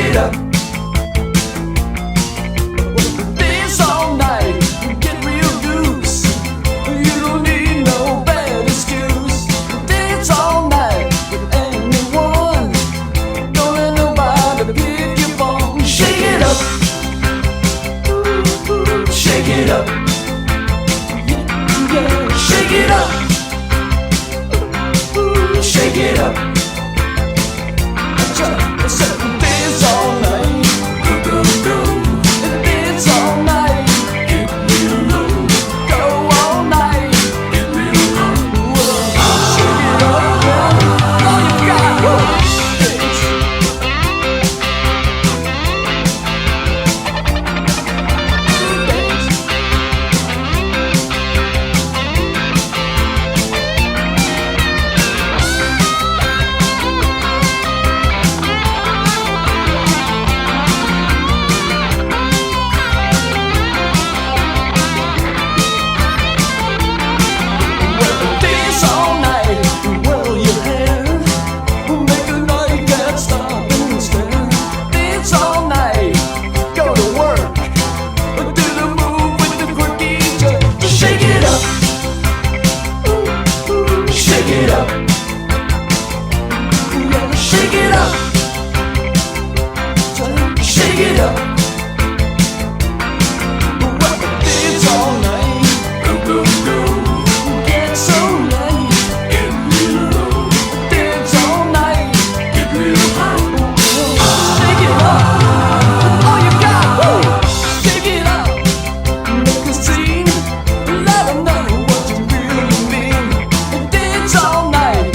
it up. Dance all night, get real loose. You don't need no bad excuse. Dance all night with anyone. Don't let nobody pick your bone. Shake it up. Shake it up. Yeah, shake it up. Shake it up. Dance all night. Go, go, go. Dance all night. Get real low. Go all night. Get real low. Shake it up, yeah. All you got. Dance. Dance. Dance all night, whirl your hair. Make a night, can't stop and stare. Dance all night, go to work. Do the move with the quirky jerk. Shake it up. Shake it up. Yeah, shake it up. Shake it up. Dance all night. Go, go, go. Get so late. Get real low. Dance all night. Get real high. Shake it up. All you got. Shake it up. Make a scene. Let 'em know what you really mean. Dance all night.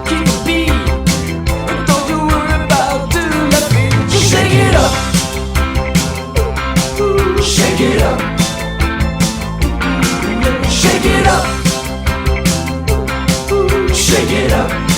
Keep a beat. Don't you worry about doing that beat. Shake it up. Shake it up. Shake it up. Shake it up.